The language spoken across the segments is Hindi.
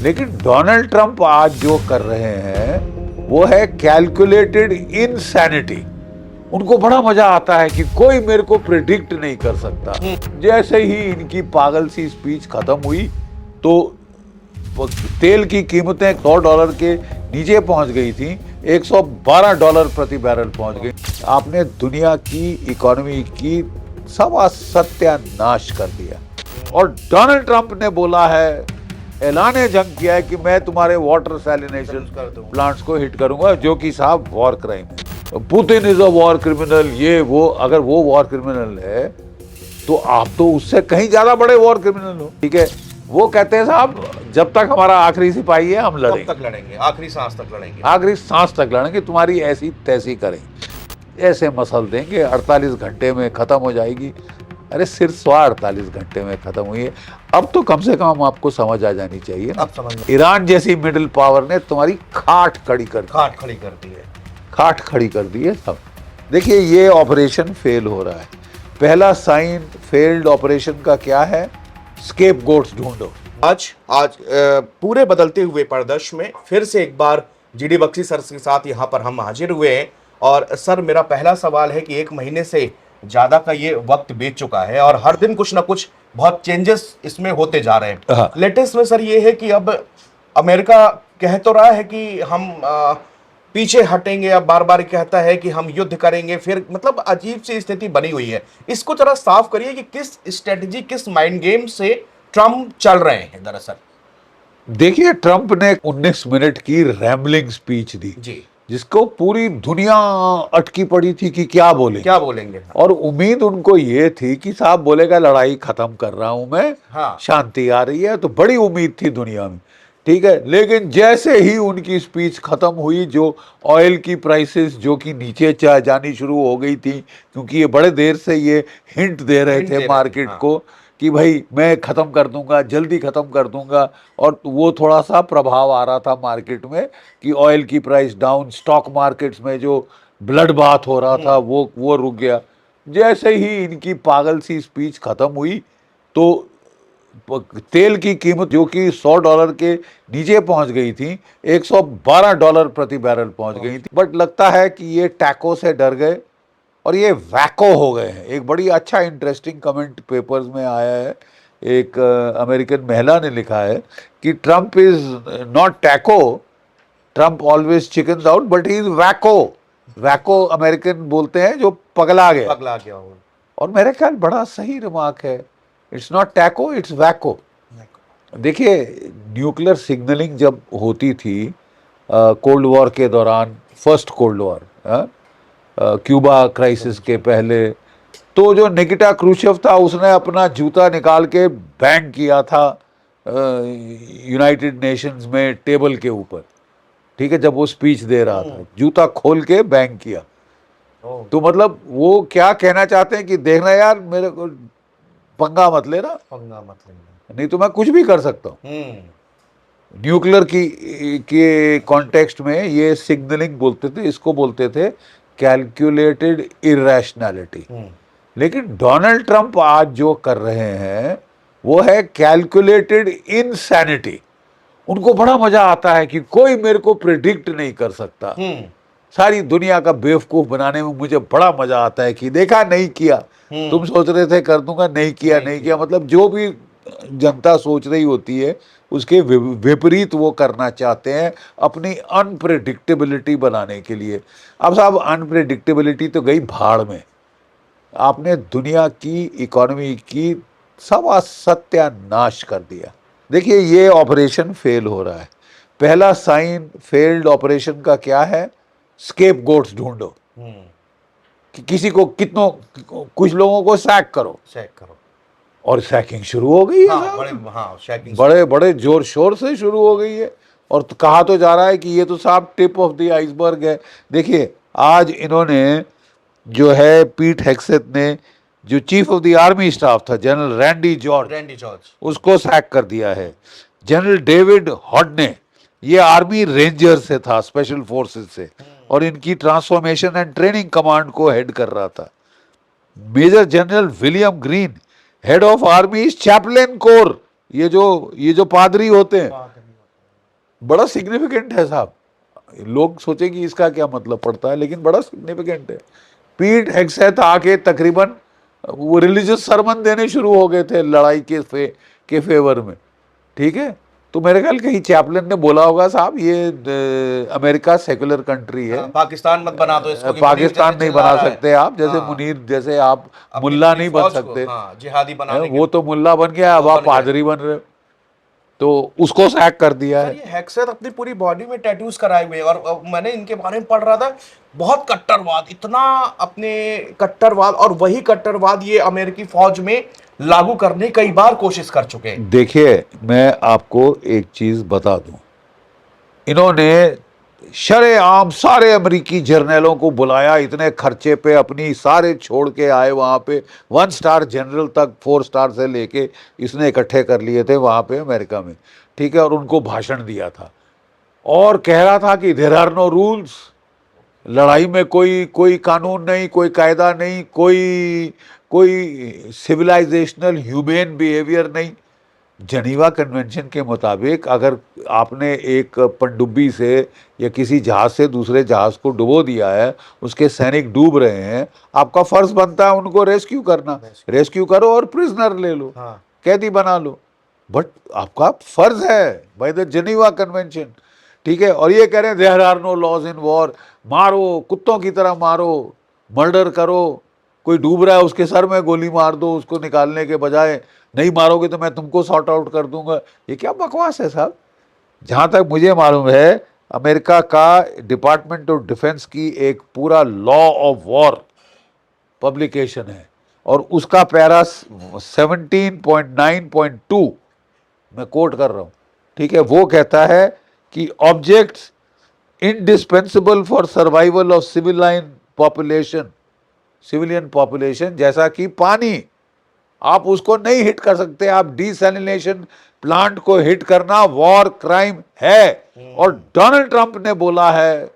लेकिन डोनाल्ड ट्रंप आज जो कर रहे हैं वो है कैलकुलेटेड इनसैनिटी। उनको बड़ा मजा आता है कि कोई मेरे को प्रिडिक्ट नहीं कर सकता। जैसे ही इनकी पागल सी स्पीच खत्म हुई तो तेल की कीमतें $100 के नीचे पहुंच गई थी, $112 प्रति बैरल पहुंच गई। आपने दुनिया की इकोनॉमी की सब सत्यानाश कर दिया। और डोनाल्ड ट्रंप ने बोला है, ऐलाने जंग किया है कि मैं तुम्हारे वाटर सैलिनेशन प्लांट्स को हिट करूंगा, जो कि साहब वॉर क्राइम है। Putin is a war criminal, ये वो। अगर वो वॉर क्रिमिनल है तो आप तो उससे कहीं ज्यादा बड़े वॉर क्रिमिनल हो। ठीक है, वो कहते हैं साहब जब तक हमारा आखिरी सिपाही है हम लड़ेंगे, तब तक लड़ेंगे, आखिरी सांस तक लड़ेंगे, आखिरी सांस तक लड़ेंगे, तुम्हारी ऐसी तैसी करेंगे, ऐसे मसल देंगे, 48 घंटे में खत्म हो जाएगी। अरे सिर्फ 48 घंटे में खत्म हुई है। अब तो कम से कम आपको समझ आ जानी चाहिए ना। अब समझ में। ईरान जैसी मिडिल पावर ने तुम्हारी खाट खड़ी कर दी, खाट खड़ी कर दी है, खाट खड़ी कर दी है सब। देखिए ये ऑपरेशन फेल हो रहा है। पहला साइन फेल्ड ऑपरेशन का क्या है? स्केपगोट्स ढूंढो। आज पूरे बदलते हुए परिदृश्य में फिर से एक बार जीडी बख्शी सर के साथ यहाँ पर हम हाजिर हुए हैं। और सर, मेरा पहला सवाल है कि 1 महीने से ज्यादा का ये वक्त बीत चुका है और हर दिन कुछ ना कुछ बहुत चेंजेस इसमें होते जा रहे हैं। लेटेस्ट में सर ये है कि अब अमेरिका कह तो रहा है कि हम पीछे हटेंगे, अब बार बार कहता है कि हम युद्ध करेंगे, फिर मतलब अजीब सी स्थिति बनी हुई है। इसको जरा साफ करिए कि किस स्ट्रेटजी, किस माइंड गेम से ट्रम्प चल रहे हैं दरअसल। देखिए, ट्रंप ने 19 मिनट की रैम्बलिंग स्पीच दी जी, जिसको पूरी दुनिया अटकी पड़ी थी कि क्या बोलेंगे। और उम्मीद उनको ये थी कि साहब बोलेगा लड़ाई खत्म कर रहा हूं मैं, हाँ। शांति आ रही है, तो बड़ी उम्मीद थी दुनिया में। ठीक है, लेकिन जैसे ही उनकी स्पीच खत्म हुई, जो ऑयल की प्राइसेस जो कि नीचे जानी शुरू हो गई थी, क्योंकि ये बड़े देर से ये हिंट दे रहे थे मार्केट हाँ। को कि भाई मैं ख़त्म कर दूंगा, जल्दी ख़त्म कर दूंगा। और वो थोड़ा सा प्रभाव आ रहा था मार्केट में कि ऑयल की प्राइस डाउन, स्टॉक मार्केट्स में जो ब्लड बाथ हो रहा था वो रुक गया। जैसे ही इनकी पागल सी स्पीच ख़त्म हुई तो तेल की कीमत जो कि $100 के नीचे पहुंच गई थी, $112 प्रति बैरल पहुंच गई थी। बट लगता है कि ये टैको से डर गए और ये वैको हो गए हैं। एक बड़ी अच्छा इंटरेस्टिंग कमेंट पेपर्स में आया है, एक अमेरिकन महिला ने लिखा है कि Trump is not taco, Trump always chickens out, but he is wacko. Wacko American बोलते हैं जो पगला गया। हो। और मेरे ख्याल बड़ा सही रिमार्क है। It's not taco, it's wacko. देखिए, न्यूक्लियर सिग्नलिंग जब होती थी कोल्ड वॉर के दौरान, first cold war, Cuba crisis के पहले, तो जो निकिटा क्रूशेव था उसने अपना जूता निकाल के बैंग किया था यूनाइटेड नेशंस में टेबल के ऊपर। ठीक है, जब वो स्पीच दे रहा था जूता खोल के बैंग किया। तो मतलब वो क्या कहना चाहते हैं कि देखना यार, मेरे को पंगा मत लेना, नहीं तो मैं कुछ भी कर सकता हूँ। न्यूक्लियर की के कॉन्टेक्स्ट में ये सिग्नलिंग बोलते थे, इसको बोलते थे कैलकुलेटेड इरेशनैलिटी। लेकिन डोनाल्ड ट्रंप आज जो कर रहे हैं वो है कैलकुलेटेड इनसैनिटी। उनको बड़ा मजा आता है कि कोई मेरे को प्रिडिक्ट नहीं कर सकता। सारी दुनिया का बेवकूफ बनाने में मुझे बड़ा मजा आता है कि देखा, नहीं किया, तुम सोच रहे थे कर दूंगा, नहीं किया। मतलब जो भी जनता सोच रही होती है उसके विपरीत वो करना चाहते हैं अपनी अनप्रेडिक्टेबिलिटी बनाने के लिए। अब साहब अनप्रेडिक्टेबिलिटी तो गई भाड़ में। आपने दुनिया की इकोनॉमी की सब सत्यानाश कर दिया। देखिए ये ऑपरेशन फेल हो रहा है। पहला साइन फेल्ड ऑपरेशन का क्या है? स्केपगोट्स ढूंढो कि किसी को, कितनों, कुछ लोगों को सैक करो। और सैकिंग शुरू हो गई है। बड़े बड़े जोर शोर से शुरू हो गई है। और तो कहा तो जा रहा है कि ये तो साहब टिप ऑफ द आइसबर्ग है। देखिए आज इन्होंने जो है, पीट हेग्सेथ ने, जो chief of the army staff था जनरल रैंडी जॉर्ज, उसको सैक कर दिया है। जनरल डेविड हॉड ने, ये आर्मी रेंजर से था, स्पेशल फोर्सेस से, और इनकी ट्रांसफॉर्मेशन एंड ट्रेनिंग कमांड को हेड कर रहा था। Major general William Green, head of army chaplain corps, ये जो पादरी होते हैं, बड़ा सिग्निफिकेंट है साहब। लोग सोचें कि इसका क्या मतलब पड़ता है, लेकिन बड़ा सिग्निफिकेंट है। पीट हेग्सेथ आके तकरीबन वो रिलीजियस सरमन देने शुरू हो गए थे लड़ाई के फेवर में, ठीक है। तो मेरे ख्याल कहीं चैपलिन ने बोला होगा, साहब ये अमेरिका सेकुलर कंट्री है, पाकिस्तान मत बना दो इसको, कि मुनीर जैसे पाकिस्तान नहीं चिल्ला बना रहा है। सकते आप, जैसे हाँ, मुनीर जैसे आप अपनी मुल्ला पूरी नहीं बन फौज को, सकते। हाँ, जिहादी बनाने के वो तो मुल्ला बन गया, अब वो आप बन गए। पादरी बन रहे हो, तो उसको सैक कर दिया सर है। ये हेक्सेथ अपनी पूरी बॉडी में टैटूज कराए हुए हैं, और मैंने इनके बारे में पढ़ रहा था, बहुत कट्टरवाद, इतना अपने कट्टरवाद, और वही कट्टरवाद ये अमेरिकी फौज में लागू करने कई बार कोशिश कर चुके हैं। देखिए, मैं आपको एक चीज बता दूं, इन्होंने शरेआम सारे अमेरिकी जर्नलों को बुलाया, इतने खर्चे पे अपनी सारे छोड़ के आए वहाँ पे, 1 स्टार जनरल तक 4 स्टार से लेके इसने इकट्ठे कर लिए थे वहाँ पे अमेरिका में, ठीक है। और उनको भाषण दिया था और कह रहा था कि देयर आर नो रूल्स, लड़ाई में कोई कोई कानून नहीं, कोई कायदा नहीं, कोई कोई सिविलाइजेशनल ह्यूमेन बिहेवियर नहीं। जनीवा कन्वेंशन के मुताबिक अगर आपने एक पनडुब्बी से या किसी जहाज से दूसरे जहाज को डुबो दिया है, उसके सैनिक डूब रहे हैं, आपका फर्ज बनता है उनको रेस्क्यू करना। रेस्क्यू करो और प्रिजनर ले लो, हाँ। कैदी बना लो, बट आपका फर्ज है बाय द जनीवा कन्वेंशन, ठीक है। और ये कह रहे हैं there are no laws in war, मारो कुत्तों की तरह मारो, मर्डर करो, कोई डूब रहा है उसके सर में गोली मार दो, उसको निकालने के बजाय नहीं मारोगे तो मैं तुमको सॉर्ट आउट कर दूंगा। ये क्या बकवास है साहब। जहां तक मुझे मालूम है, अमेरिका का डिपार्टमेंट ऑफ डिफेंस की एक पूरा लॉ ऑफ वॉर पब्लिकेशन है, और उसका पैरा 17.9.2 मैं कोट कर रहा हूं, ठीक है। वो कहता है कि objects indispensable for survival of civilian population, जैसा कि पानी, आप उसको नहीं हिट कर सकते। आप डिसैलिनेशन प्लांट को हिट करना वॉर क्राइम है। और डोनाल्ड ट्रंप ने बोला है,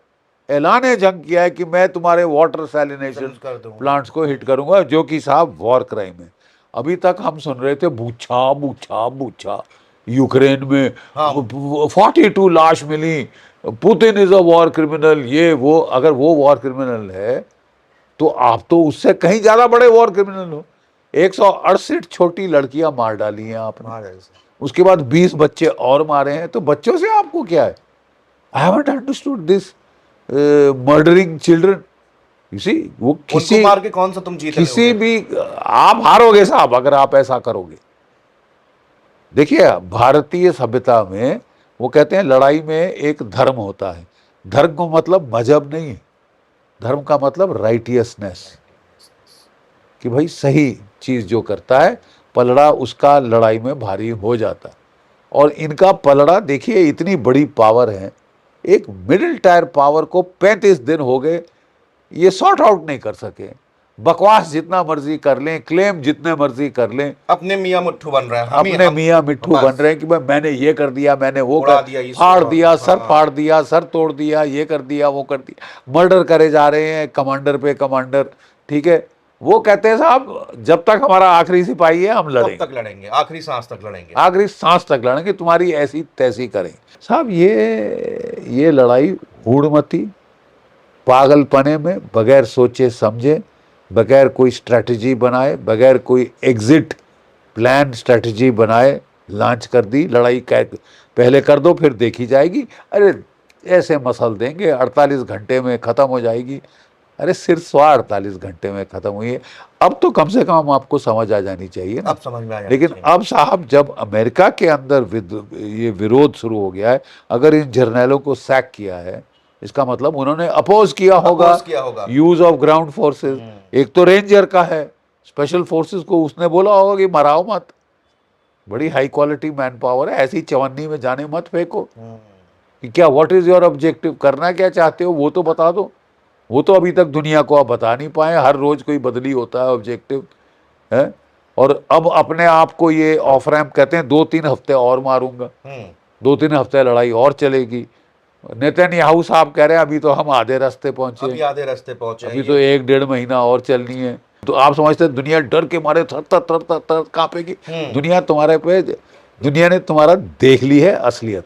ऐलान जंग किया है कि मैं तुम्हारे वाटर सैलिनेशन कर दूंगा। प्लांट्स को हिट करूंगा, जो कि साहब वॉर क्राइम है। अभी तक हम सुन रहे थे बूछा बूछा बूछा, यूक्रेन में हाँ। 42 लाश मिली, Putin is a war criminal, ये वो। अगर वो वॉर क्रिमिनल है तो आप तो उससे कहीं ज्यादा बड़े वॉर क्रिमिनल हो। 168 छोटी लड़कियां मार डाली हैं आपने, उसके बाद 20 बच्चे और मारे हैं, तो बच्चों से आपको क्या है? I haven't understood this murdering children. You see, वो उनको मार के कौन सा तुम जीत रहे किसी होगे? भी आप हारोगे साहब अगर आप ऐसा करोगे। देखिए, भारतीय सभ्यता में वो कहते हैं लड़ाई में एक धर्म होता है। धर्म को मतलब मजहब नहीं है, धर्म का मतलब राइटियसनेस, कि भाई सही चीज जो करता है पलड़ा उसका लड़ाई में भारी हो जाता है। और इनका पलड़ा देखिए, इतनी बड़ी पावर है, एक मिडिल टायर पावर को 35 दिन हो गए ये सॉर्ट आउट नहीं कर सके। बकवास जितना मर्जी कर लें, क्लेम जितने मर्जी कर लें, अपने मियाँ मिट्ठू बन रहे हैं, हम ही अपने हम मियाँ मिट्ठू बस बन रहे हैं कि भाई मैंने ये कर दिया, मैंने वो उड़ा कर दिया इसको, फाड़ दिया, सर हाँ। फाड़ दिया, सर तोड़ दिया, ये कर दिया, वो कर दिया, मर्डर करे जा रहे हैं कमांडर पे कमांडर, ठीक है। वो कहते हैं साहब जब तक हमारा आखिरी सिपाही है हम तब लड़ेंगे, तक लड़ेंगे, आखिरी सांस तक लड़ेंगे। आखिरी सांस तक लड़ेंगे, तुम्हारी ऐसी तैसी करेंगे। साहब ये लड़ाई हूड़मती पागलपने में, बगैर सोचे समझे, बगैर कोई स्ट्रैटेजी बनाए, बगैर कोई एग्जिट प्लान स्ट्रैटेजी बनाए लॉन्च कर दी। लड़ाई पहले कर दो फिर देखी जाएगी। अरे ऐसे मसल देंगे 48 घंटे में ख़त्म हो जाएगी। अरे सिर्फ 48 घंटे में ख़त्म हुई है। अब तो कम से कम आपको समझ आ जानी चाहिए ना। अब समझ में आ जाना लेकिन चाहिए। अब साहब जब अमेरिका के अंदर ये विरोध शुरू हो गया है, अगर इन जर्नलों को सैक किया है, इसका मतलब उन्होंने अपोज किया होगा यूज ऑफ ग्राउंड फोर्सेस। एक तो रेंजर का है, स्पेशल फोर्सेस को उसने बोला होगा कि मराओ मत, बड़ी हाई क्वालिटी मैन पावर है, ऐसी चवन्नी में जाने मत फेंको। कि क्या व्हाट इज योर ऑब्जेक्टिव, करना क्या चाहते हो वो तो बता दो। वो तो अभी तक दुनिया को आप बता नहीं पाए, हर रोज कोई बदली होता है ऑब्जेक्टिव है। और अब अपने आप को ये ऑफ रैम्प कहते हैं, 2-3 हफ्ते और मारूंगा, 2-3 हफ्ते लड़ाई और चलेगी। नेतन्याहू साहब कह रहे हैं अभी तो हम आधे रास्ते पहुंचे, अभी आधे रास्ते पहुंचे, अभी तो 1-1.5 महीना और चलनी है। तो आप समझते हैं दुनिया डर के मारे थर थर थर थर थर कांपेगी। दुनिया ने तुम्हारा देख ली है असलियत।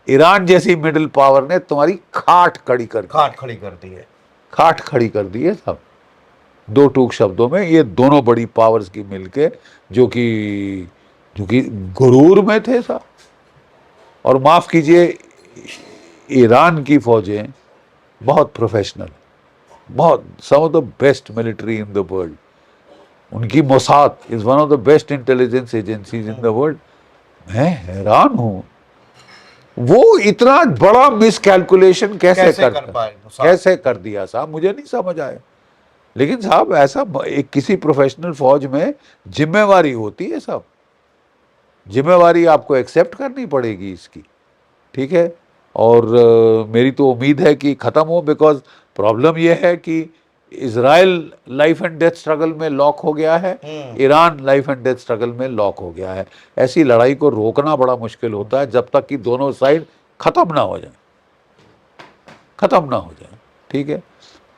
ईरान जैसी मिडिल पावर ने तुम्हारी खाट खड़ी कर दी, खाट खड़ी कर दी है। खाट खड़ी कर दी है सब। दो टूक शब्दों में ये दोनों बड़ी पावर्स की मिलके जो कि गुरूर में थे साहब। और माफ कीजिए, ईरान की फौजें बहुत प्रोफेशनल, बहुत some of the best military in the world. उनकी Mossad is one of the best intelligence agencies in the world. मैं हैरान हूं वो इतना बड़ा मिसकैलकुलेशन कैसे कर पाए मोसाद? कैसे कर दिया साहब, मुझे नहीं समझ आया। लेकिन साहब ऐसा एक किसी प्रोफेशनल फौज में जिम्मेवारी होती है साहब, जिम्मेवारी आपको एक्सेप्ट करनी पड़ेगी इसकी, ठीक है। और मेरी तो उम्मीद है कि ख़त्म हो, बिकॉज प्रॉब्लम यह है कि Israel life and death struggle में लॉक हो गया है, Iran life and death struggle में लॉक हो गया है। ऐसी लड़ाई को रोकना बड़ा मुश्किल होता है जब तक कि दोनों साइड ख़त्म ना हो जाए, ख़त्म ना हो जाए, ठीक है।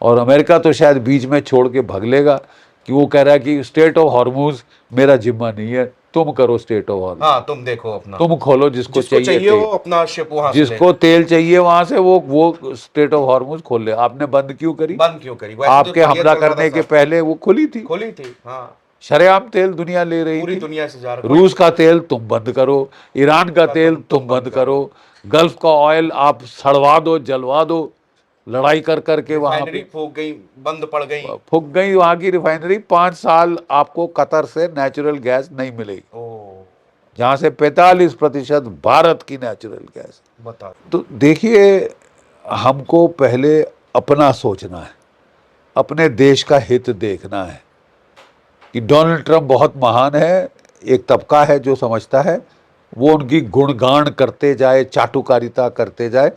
और अमेरिका तो शायद बीच में छोड़ के भाग लेगा कि वो कह रहा है कि स्टेट ऑफ हॉर्मूज मेरा जिम्मा नहीं है, तुम करो स्टेट ऑफ हॉर्मूज, हाँ तुम देखो अपना, तुम खोलो जिसको चाहिए वो अपना शिप वहां से जिसको तेल चाहिए वहां से वो स्टेट ऑफ हॉर्मूज खोल ले। आपने बंद क्यों करी? बंद क्यों करी? आपके हमला करने के पहले वो खुली थी, हाँ। शरेआम तेल दुनिया ले रही पूरी थी। दुनिया से जा रहा। रूस का तेल तुम बंद करो, ईरान का तेल तुम बंद करो, गल्फ का ऑयल आप सड़वा दो, जलवा दो, लड़ाई कर करके वहां पे फूक गई, बंद पड़ गई, फूक गई वहां की रिफाइनरी। 5 साल आपको कतर से नेचुरल गैस नहीं मिलेगी, जहां से 45% भारत की नेचुरल गैस। बता। तो देखिए, हमको पहले अपना सोचना है, अपने देश का हित देखना है कि डोनाल्ड ट्रंप बहुत महान है, एक तबका है जो समझता है, वो उनकी गुणगान करते जाए, चाटुकारिता करते जाए।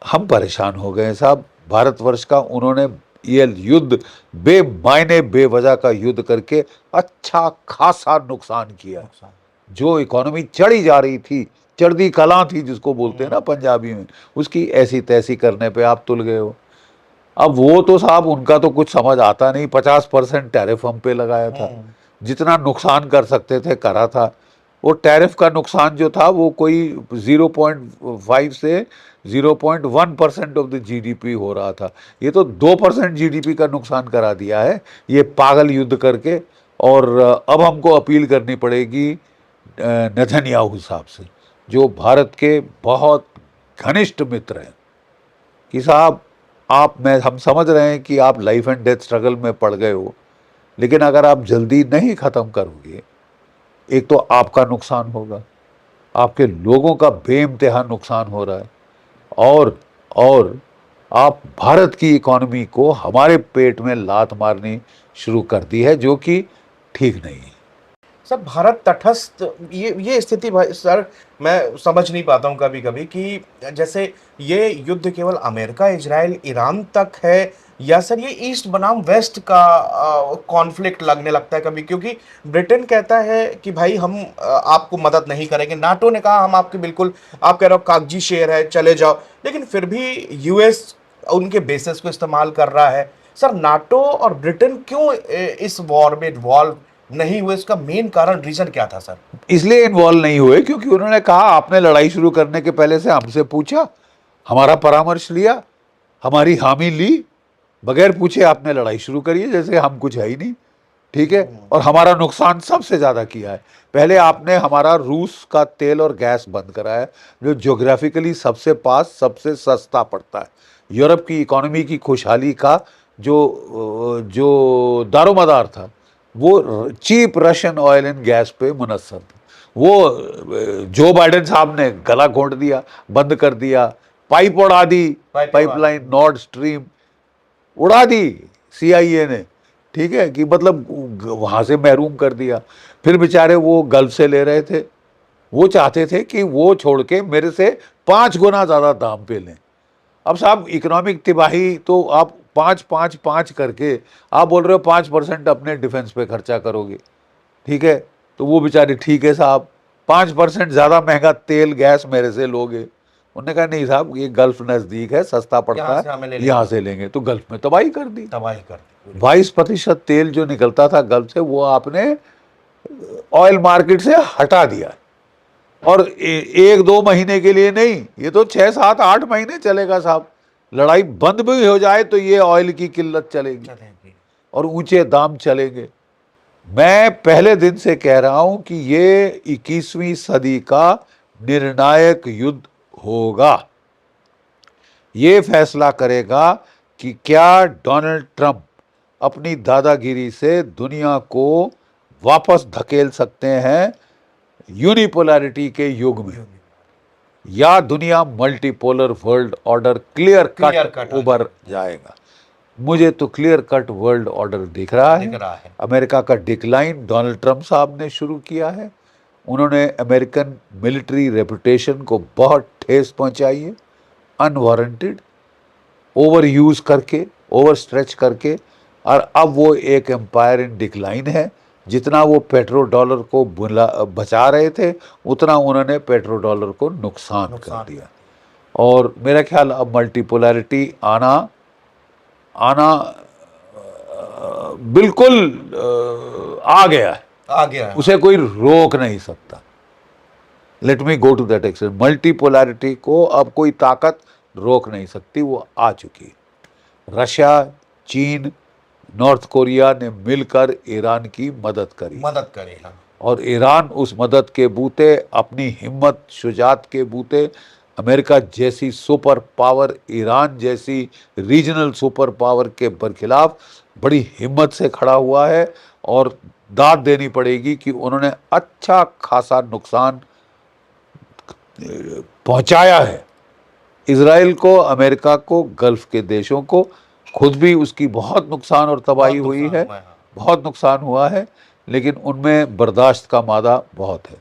हम परेशान हो गए साहब, भारतवर्ष का उन्होंने ये युद्ध बेमायने बेवजह का युद्ध करके अच्छा खासा नुकसान किया। जो इकोनॉमी चढ़ी जा रही थी, चढ़दी कला थी जिसको बोलते हैं ना पंजाबी में, उसकी ऐसी तैसी करने पे आप तुल गए हो। अब वो तो साहब उनका तो कुछ समझ आता नहीं, 50% टैरिफ हम पे लगाया था, जितना नुकसान कर सकते थे करा था। वो टैरिफ का नुकसान जो था वो कोई 0.5 से 0.1% ऑफ द जीडीपी हो रहा था। ये तो 2% जीडीपी का नुकसान करा दिया है ये पागल युद्ध करके। और अब हमको अपील करनी पड़ेगी नेतन्याहू साहब से, जो भारत के बहुत घनिष्ठ मित्र हैं, कि साहब हम समझ रहे हैं कि आप लाइफ एंड डेथ स्ट्रगल में पड़ गए हो, लेकिन अगर आप जल्दी नहीं ख़त्म करोगे, एक तो आपका नुकसान होगा, आपके लोगों का बेइंतहा नुकसान हो रहा है, और आप भारत की इकोनॉमी को हमारे पेट में लात मारनी शुरू कर दी है, जो कि ठीक नहीं है। सर भारत तटस्थ, ये स्थिति भाई सर मैं समझ नहीं पाता हूँ कभी कभी कि जैसे ये युद्ध केवल अमेरिका, इजराइल, ईरान तक है, या सर ये ईस्ट बनाम वेस्ट का कॉन्फ्लिक्ट लगने लगता है कभी, क्योंकि ब्रिटेन कहता है कि भाई हम आपको मदद नहीं करेंगे, नाटो ने कहा हम आपके बिल्कुल, आप कह रहे हो कागजी शेर है चले जाओ, लेकिन फिर भी यूएस उनके बेसिस को इस्तेमाल कर रहा है। सर नाटो और ब्रिटेन क्यों इस वॉर में इन्वॉल्व नहीं हुए? इसका मेन कारण, रीजन क्या था सर? इसलिए इन्वॉल्व नहीं हुए क्योंकि उन्होंने कहा आपने लड़ाई शुरू करने के पहले से हमसे पूछा, हमारा परामर्श लिया, हमारी हामी ली, बगैर पूछे आपने लड़ाई शुरू करी है, जैसे हम कुछ है ही नहीं, ठीक है। और हमारा नुकसान सबसे ज़्यादा किया है। पहले आपने हमारा रूस का तेल और गैस बंद कराया, जो ज्योग्राफिकली सबसे पास, सबसे सस्ता पड़ता है। यूरोप की इकोनॉमी की खुशहाली का जो दारोमदार था वो cheap Russian oil and gas पे मुनस्सर था। वो जो बाइडेन साहब ने गला घोंट दिया, बंद कर दिया, पाइप उड़ा दी, पाइपलाइन नॉर्थ स्ट्रीम उड़ा दी CIA ने, ठीक है, कि मतलब वहाँ से महरूम कर दिया। फिर बेचारे वो गल्फ से ले रहे थे, वो चाहते थे कि वो छोड़ के मेरे से 5 गुना ज़्यादा दाम पे लें। अब साहब इकोनॉमिक तिबाही तो आप 5 करके आप बोल रहे हो 5% अपने डिफेंस पे खर्चा करोगे, ठीक है। तो वो बेचारे ठीक है साहब 5% ज़्यादा महंगा तेल गैस मेरे से लोगे। उन्होंने कहा नहीं साहब ये गल्फ नज़दीक है, सस्ता पड़ता है, यहाँ से लेंगे। तो गल्फ में तबाही कर दी, 22% तेल जो निकलता था गल्फ से वो आपने ऑयल मार्केट से हटा दिया। और 1-2 महीने के लिए नहीं, ये तो 6-7-8 महीने चलेगा साहब। लड़ाई बंद भी हो जाए तो ये ऑयल की किल्लत चलेगी और ऊंचे दाम चलेंगे। मैं पहले दिन से कह रहा हूं कि ये 21वीं सदी का निर्णायक युद्ध होगा। ये फैसला करेगा कि क्या डोनाल्ड ट्रंप अपनी दादागिरी से दुनिया को वापस धकेल सकते हैं यूनिपोलैरिटी के युग में, या दुनिया multipolar world order clear cut उभर जाएगा। मुझे तो क्लियर कट वर्ल्ड ऑर्डर दिख रहा है। अमेरिका का डिक्लाइन डोनाल्ड ट्रंप साहब ने शुरू किया है। उन्होंने अमेरिकन मिलिट्री रेपुटेशन को बहुत ठेस पहुंचाई है, अनवारंटेड, ओवर यूज करके, ओवर स्ट्रेच करके, और अब वो एक एम्पायर इन डिक्लाइन है। जितना वो पेट्रो डॉलर को बचा रहे थे, उतना उन्होंने पेट्रो डॉलर को नुकसान कर दिया। और मेरा ख्याल अब मल्टीपोलैरिटी आना बिल्कुल आ गया है, उसे कोई रोक नहीं सकता। Let me go to that extent. Multipolarity को अब कोई ताकत रोक नहीं सकती, वो आ चुकी है। रशिया, चीन, नॉर्थ कोरिया ने मिलकर ईरान की मदद करी। हाँ। और ईरान उस मदद के बूते, अपनी हिम्मत शुजात के बूते, अमेरिका जैसी सुपर पावर ईरान जैसी रीजनल सुपर पावर के बरखिलाफ बड़ी हिम्मत से खड़ा हुआ है। और दाद देनी पड़ेगी कि उन्होंने अच्छा खासा नुकसान पहुंचाया है इजराइल को, अमेरिका को, गल्फ के देशों को। खुद भी उसकी बहुत नुकसान और तबाही हुई है, बहुत नुकसान हुआ है, लेकिन उनमें बर्दाश्त का मादा बहुत है।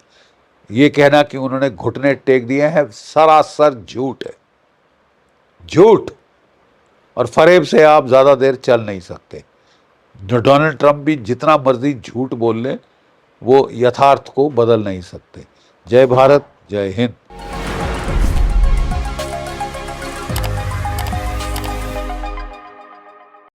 ये कहना कि उन्होंने घुटने टेक दिए हैं सरासर झूठ है, झूठ। और फरेब से आप ज़्यादा देर चल नहीं सकते। जो डोनाल्ड ट्रंप भी जितना मर्जी झूठ बोल ले, वो यथार्थ को बदल नहीं सकते। जय भारत, जय हिंद।